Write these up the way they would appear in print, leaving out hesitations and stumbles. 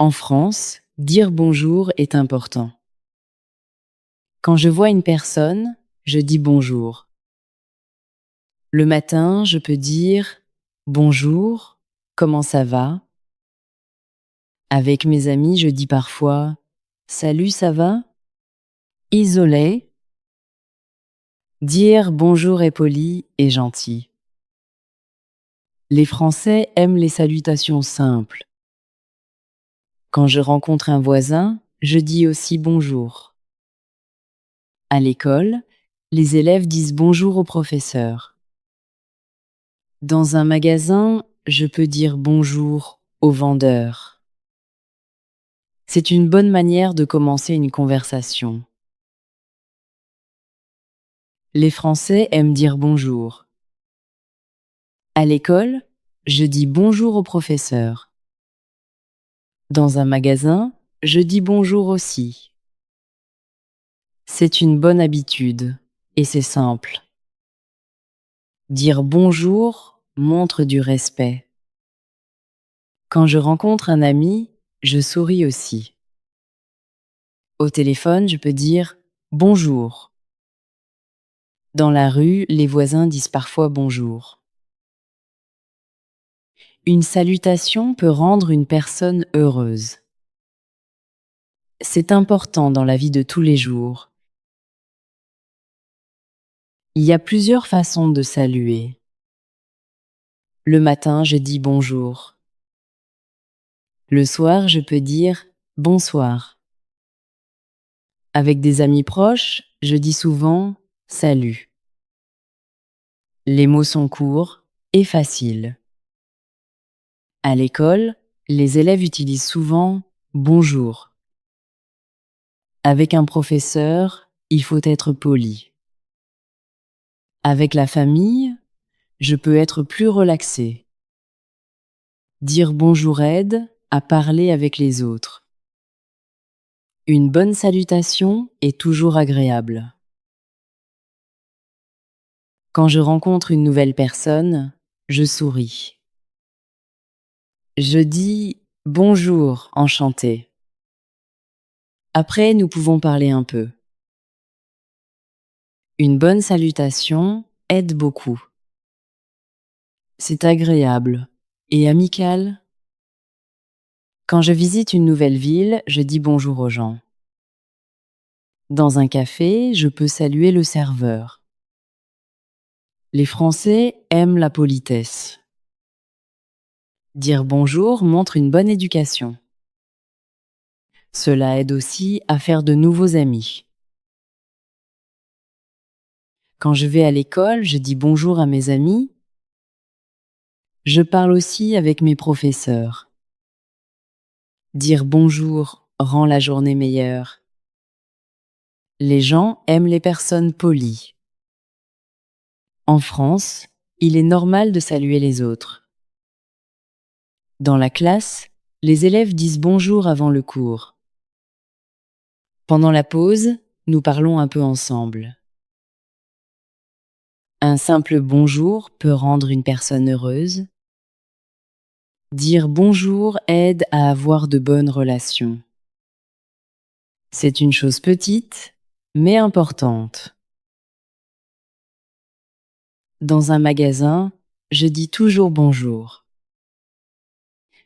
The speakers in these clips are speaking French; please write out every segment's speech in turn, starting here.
En France, dire bonjour est important. Quand je vois une personne, je dis bonjour. Le matin, je peux dire bonjour, comment ça va? Avec mes amis, je dis parfois salut, ça va? Isolé, dire bonjour est poli et gentil. Les Français aiment les salutations simples. Quand je rencontre un voisin, je dis aussi bonjour. À l'école, les élèves disent bonjour au professeur. Dans un magasin, je peux dire bonjour au vendeur. C'est une bonne manière de commencer une conversation. Les Français aiment dire bonjour. À l'école, je dis bonjour au professeur. Dans un magasin, je dis bonjour aussi. C'est une bonne habitude et c'est simple. Dire bonjour montre du respect. Quand je rencontre un ami, je souris aussi. Au téléphone, je peux dire bonjour. Dans la rue, les voisins disent parfois bonjour. Une salutation peut rendre une personne heureuse. C'est important dans la vie de tous les jours. Il y a plusieurs façons de saluer. Le matin, je dis bonjour. Le soir, je peux dire bonsoir. Avec des amis proches, je dis souvent salut. Les mots sont courts et faciles. À l'école, les élèves utilisent souvent bonjour. Avec un professeur, il faut être poli. Avec la famille, je peux être plus relaxé. Dire bonjour aide à parler avec les autres. Une bonne salutation est toujours agréable. Quand je rencontre une nouvelle personne, je souris. Je dis bonjour, enchanté. Après, nous pouvons parler un peu. Une bonne salutation aide beaucoup. C'est agréable et amical. Quand je visite une nouvelle ville, je dis bonjour aux gens. Dans un café, je peux saluer le serveur. Les Français aiment la politesse. Dire bonjour montre une bonne éducation. Cela aide aussi à faire de nouveaux amis. Quand je vais à l'école, je dis bonjour à mes amis. Je parle aussi avec mes professeurs. Dire bonjour rend la journée meilleure. Les gens aiment les personnes polies. En France, il est normal de saluer les autres. Dans la classe, les élèves disent bonjour avant le cours. Pendant la pause, nous parlons un peu ensemble. Un simple bonjour peut rendre une personne heureuse. Dire bonjour aide à avoir de bonnes relations. C'est une chose petite, mais importante. Dans un magasin, je dis toujours bonjour.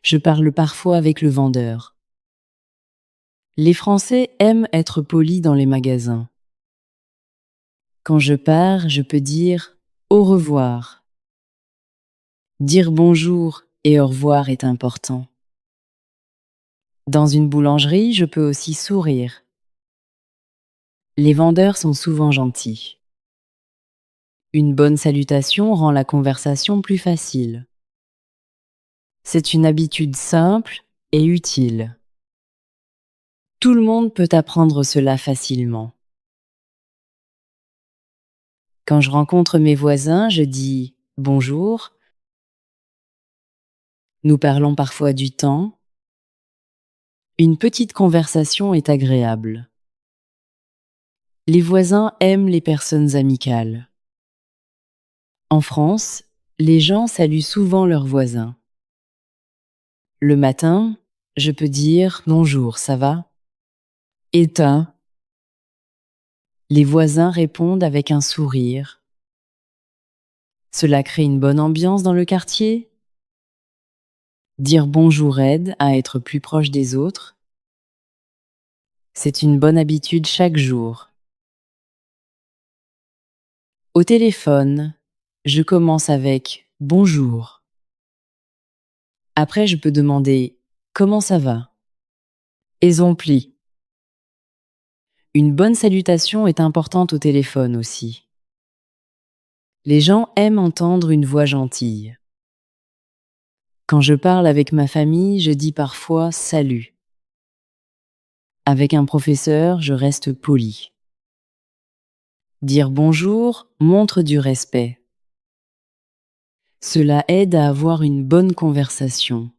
Je parle parfois avec le vendeur. Les Français aiment être polis dans les magasins. Quand je pars, je peux dire au revoir. Dire bonjour et au revoir est important. Dans une boulangerie, je peux aussi sourire. Les vendeurs sont souvent gentils. Une bonne salutation rend la conversation plus facile. C'est une habitude simple et utile. Tout le monde peut apprendre cela facilement. Quand je rencontre mes voisins, je dis bonjour. Nous parlons parfois du temps. Une petite conversation est agréable. Les voisins aiment les personnes amicales. En France, les gens saluent souvent leurs voisins. Le matin, je peux dire bonjour, ça va? Et toi? Les voisins répondent avec un sourire. Cela crée une bonne ambiance dans le quartier. Dire bonjour aide à être plus proche des autres. C'est une bonne habitude chaque jour. Au téléphone, je commence avec bonjour. Après, je peux demander comment ça va? Ezompli. Une bonne salutation est importante au téléphone aussi. Les gens aiment entendre une voix gentille. Quand je parle avec ma famille, je dis parfois salut. Avec un professeur, je reste poli. Dire bonjour montre du respect. Cela aide à avoir une bonne conversation.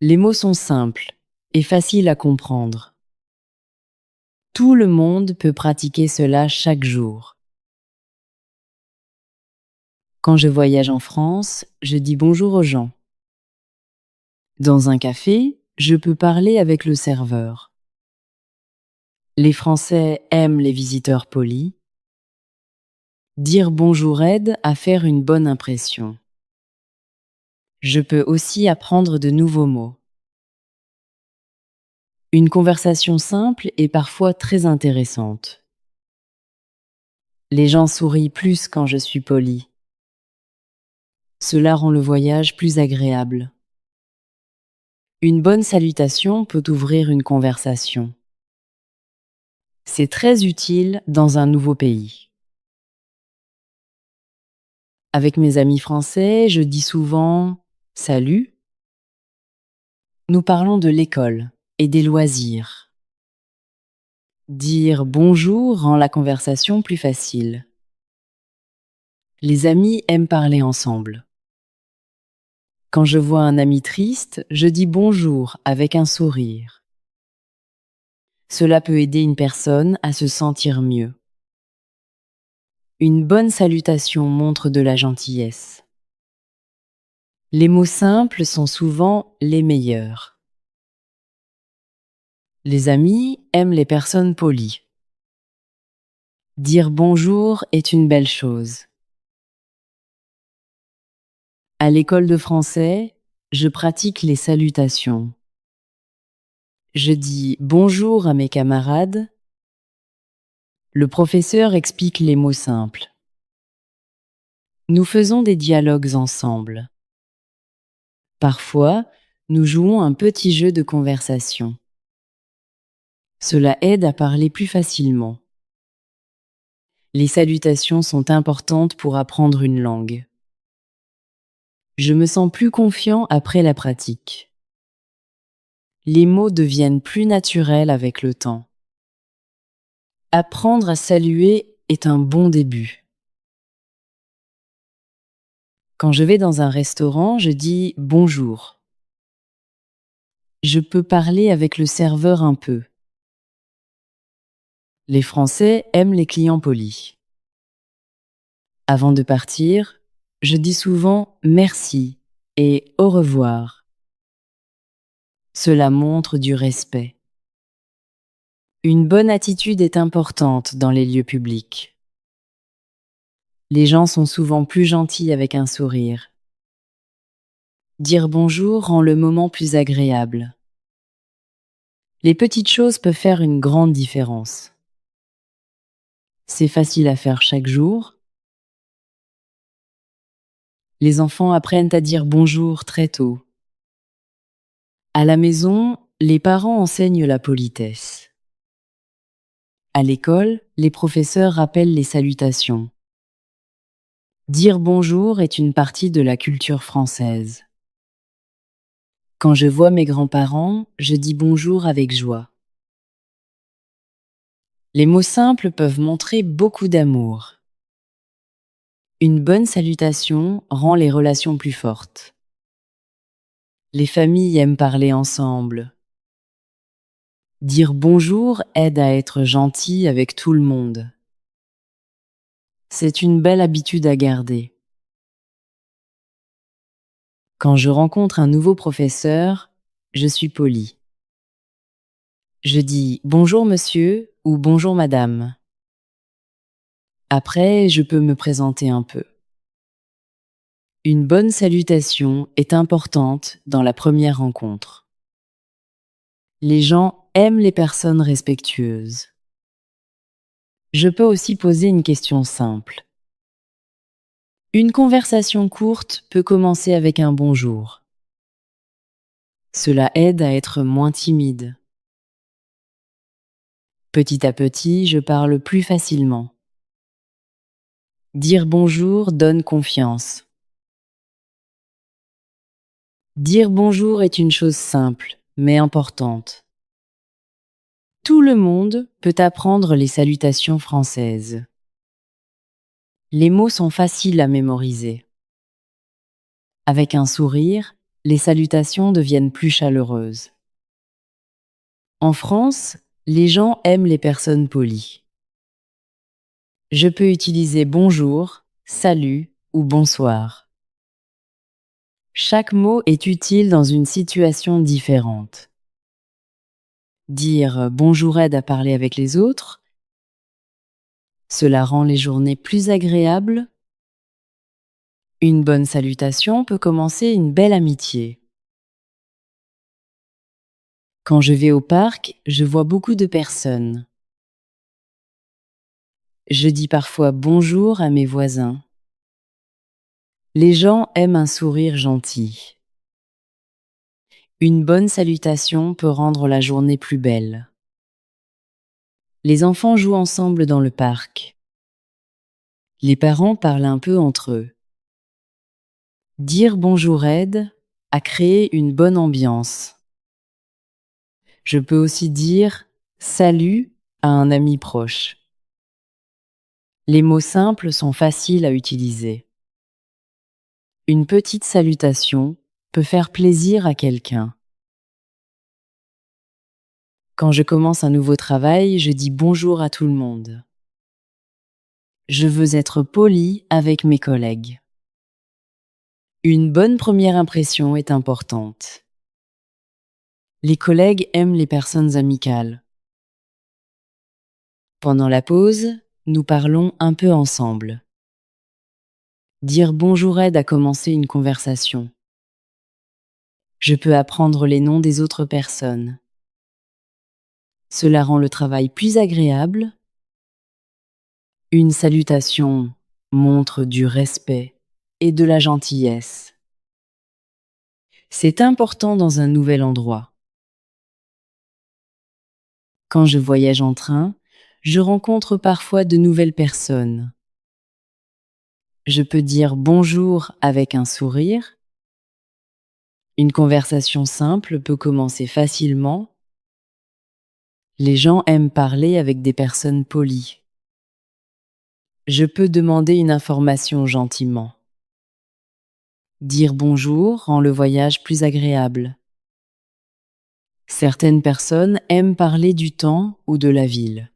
Les mots sont simples et faciles à comprendre. Tout le monde peut pratiquer cela chaque jour. Quand je voyage en France, je dis bonjour aux gens. Dans un café, je peux parler avec le serveur. Les Français aiment les visiteurs polis. Dire bonjour aide à faire une bonne impression. Je peux aussi apprendre de nouveaux mots. Une conversation simple est parfois très intéressante. Les gens sourient plus quand je suis poli. Cela rend le voyage plus agréable. Une bonne salutation peut ouvrir une conversation. C'est très utile dans un nouveau pays. Avec mes amis français, je dis souvent « Salut ». Nous parlons de l'école et des loisirs. Dire « bonjour » rend la conversation plus facile. Les amis aiment parler ensemble. Quand je vois un ami triste, je dis « bonjour » avec un sourire. Cela peut aider une personne à se sentir mieux. Une bonne salutation montre de la gentillesse. Les mots simples sont souvent les meilleurs. Les amis aiment les personnes polies. Dire bonjour est une belle chose. À l'école de français, je pratique les salutations. Je dis bonjour à mes camarades. Le professeur explique les mots simples. Nous faisons des dialogues ensemble. Parfois, nous jouons un petit jeu de conversation. Cela aide à parler plus facilement. Les salutations sont importantes pour apprendre une langue. Je me sens plus confiant après la pratique. Les mots deviennent plus naturels avec le temps. Apprendre à saluer est un bon début. Quand je vais dans un restaurant, je dis bonjour. Je peux parler avec le serveur un peu. Les Français aiment les clients polis. Avant de partir, je dis souvent merci et au revoir. Cela montre du respect. Une bonne attitude est importante dans les lieux publics. Les gens sont souvent plus gentils avec un sourire. Dire bonjour rend le moment plus agréable. Les petites choses peuvent faire une grande différence. C'est facile à faire chaque jour. Les enfants apprennent à dire bonjour très tôt. À la maison, les parents enseignent la politesse. À l'école, les professeurs rappellent les salutations. Dire bonjour est une partie de la culture française. Quand je vois mes grands-parents, je dis bonjour avec joie. Les mots simples peuvent montrer beaucoup d'amour. Une bonne salutation rend les relations plus fortes. Les familles aiment parler ensemble. Dire bonjour aide à être gentil avec tout le monde. C'est une belle habitude à garder. Quand je rencontre un nouveau professeur, je suis poli. Je dis bonjour monsieur ou bonjour madame. Après, je peux me présenter un peu. Une bonne salutation est importante dans la première rencontre. Les gens aiment les personnes respectueuses. Je peux aussi poser une question simple. Une conversation courte peut commencer avec un bonjour. Cela aide à être moins timide. Petit à petit, je parle plus facilement. Dire bonjour donne confiance. Dire bonjour est une chose simple, mais importante. Tout le monde peut apprendre les salutations françaises. Les mots sont faciles à mémoriser. Avec un sourire, les salutations deviennent plus chaleureuses. En France, les gens aiment les personnes polies. Je peux utiliser bonjour, salut ou bonsoir. Chaque mot est utile dans une situation différente. Dire bonjour aide à parler avec les autres. Cela rend les journées plus agréables. Une bonne salutation peut commencer une belle amitié. Quand je vais au parc, je vois beaucoup de personnes. Je dis parfois bonjour à mes voisins. Les gens aiment un sourire gentil. Une bonne salutation peut rendre la journée plus belle. Les enfants jouent ensemble dans le parc. Les parents parlent un peu entre eux. Dire bonjour aide à créer une bonne ambiance. Je peux aussi dire salut à un ami proche. Les mots simples sont faciles à utiliser. Une petite salutation peut faire plaisir à quelqu'un. Quand je commence un nouveau travail, je dis bonjour à tout le monde. Je veux être poli avec mes collègues. Une bonne première impression est importante. Les collègues aiment les personnes amicales. Pendant la pause, nous parlons un peu ensemble. Dire bonjour aide à commencer une conversation. Je peux apprendre les noms des autres personnes. Cela rend le travail plus agréable. Une salutation montre du respect et de la gentillesse. C'est important dans un nouvel endroit. Quand je voyage en train, je rencontre parfois de nouvelles personnes. Je peux dire bonjour avec un sourire. Une conversation simple peut commencer facilement. Les gens aiment parler avec des personnes polies. Je peux demander une information gentiment. Dire bonjour rend le voyage plus agréable. Certaines personnes aiment parler du temps ou de la ville.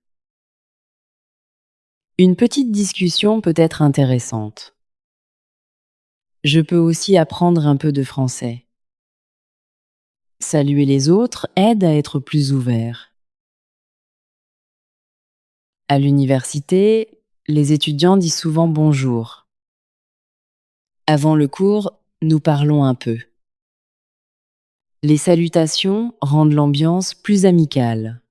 Une petite discussion peut être intéressante. Je peux aussi apprendre un peu de français. Saluer les autres aide à être plus ouvert. À l'université, les étudiants disent souvent bonjour. Avant le cours, nous parlons un peu. Les salutations rendent l'ambiance plus amicale.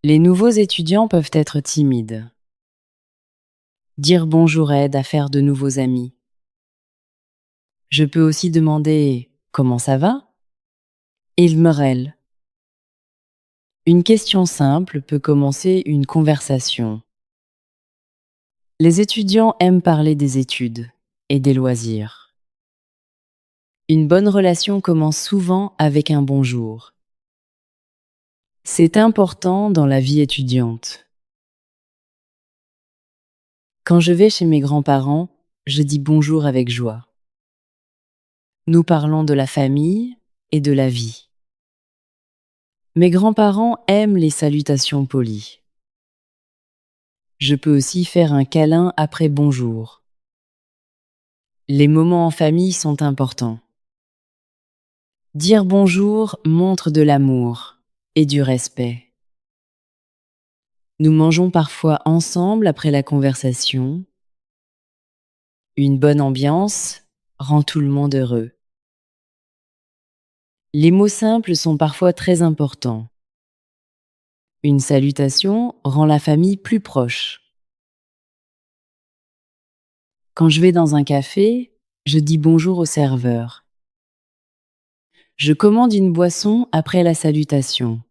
Les nouveaux étudiants peuvent être timides. Dire bonjour aide à faire de nouveaux amis. Je peux aussi demander « Comment ça va ?» Ilmerel. Une question simple peut commencer une conversation. Les étudiants aiment parler des études et des loisirs. Une bonne relation commence souvent avec un bonjour. C'est important dans la vie étudiante. Quand je vais chez mes grands-parents, je dis bonjour avec joie. Nous parlons de la famille et de la vie. Mes grands-parents aiment les salutations polies. Je peux aussi faire un câlin après bonjour. Les moments en famille sont importants. Dire bonjour montre de l'amour et du respect. Nous mangeons parfois ensemble après la conversation. Une bonne ambiance rend tout le monde heureux. Les mots simples sont parfois très importants. Une salutation rend la famille plus proche. Quand je vais dans un café, je dis bonjour au serveur. Je commande une boisson après la salutation.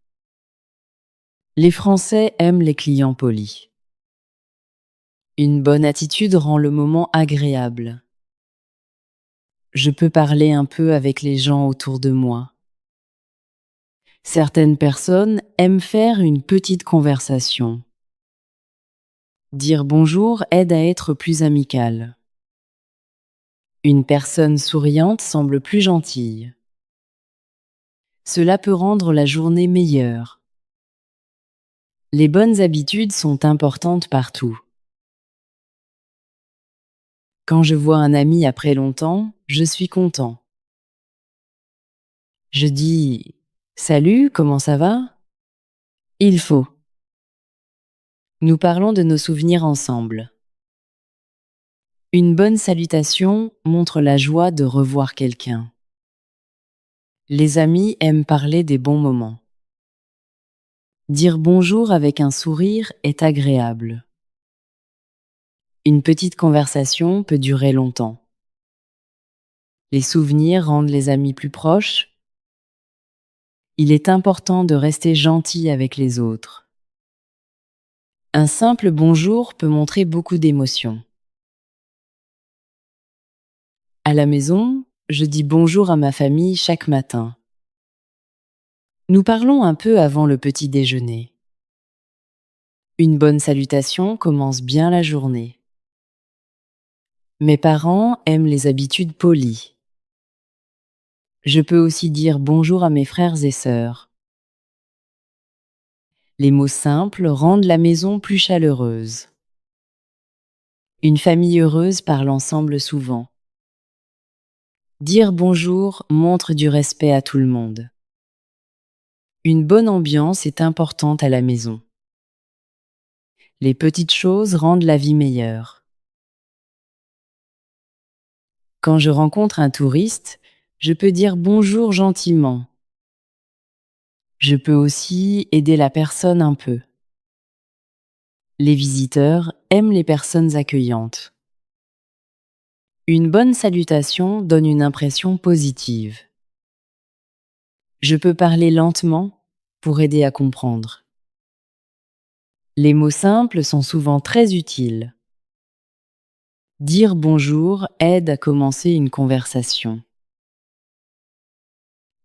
Les Français aiment les clients polis. Une bonne attitude rend le moment agréable. Je peux parler un peu avec les gens autour de moi. Certaines personnes aiment faire une petite conversation. Dire bonjour aide à être plus amical. Une personne souriante semble plus gentille. Cela peut rendre la journée meilleure. Les bonnes habitudes sont importantes partout. Quand je vois un ami après longtemps, je suis content. Je dis « Salut, comment ça va ?» Il faut. Nous parlons de nos souvenirs ensemble. Une bonne salutation montre la joie de revoir quelqu'un. Les amis aiment parler des bons moments. Dire bonjour avec un sourire est agréable. Une petite conversation peut durer longtemps. Les souvenirs rendent les amis plus proches. Il est important de rester gentil avec les autres. Un simple bonjour peut montrer beaucoup d'émotions. À la maison, je dis bonjour à ma famille chaque matin. Nous parlons un peu avant le petit déjeuner. Une bonne salutation commence bien la journée. Mes parents aiment les habitudes polies. Je peux aussi dire bonjour à mes frères et sœurs. Les mots simples rendent la maison plus chaleureuse. Une famille heureuse parle ensemble souvent. Dire bonjour montre du respect à tout le monde. Une bonne ambiance est importante à la maison. Les petites choses rendent la vie meilleure. Quand je rencontre un touriste, je peux dire bonjour gentiment. Je peux aussi aider la personne un peu. Les visiteurs aiment les personnes accueillantes. Une bonne salutation donne une impression positive. Je peux parler lentement pour aider à comprendre. Les mots simples sont souvent très utiles. Dire bonjour aide à commencer une conversation.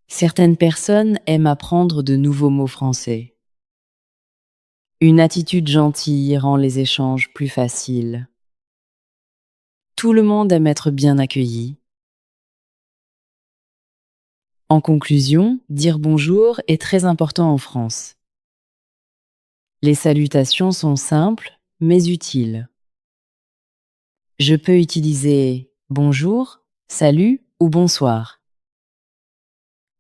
Certaines personnes aiment apprendre de nouveaux mots français. Une attitude gentille rend les échanges plus faciles. Tout le monde aime être bien accueilli. En conclusion, dire bonjour est très important en France. Les salutations sont simples, mais utiles. Je peux utiliser bonjour, salut ou bonsoir.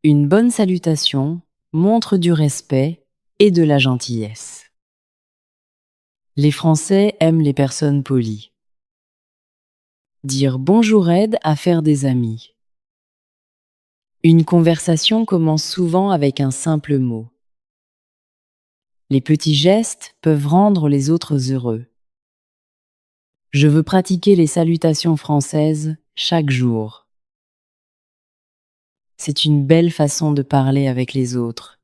Une bonne salutation montre du respect et de la gentillesse. Les Français aiment les personnes polies. Dire bonjour aide à faire des amis. Une conversation commence souvent avec un simple mot. Les petits gestes peuvent rendre les autres heureux. Je veux pratiquer les salutations françaises chaque jour. C'est une belle façon de parler avec les autres.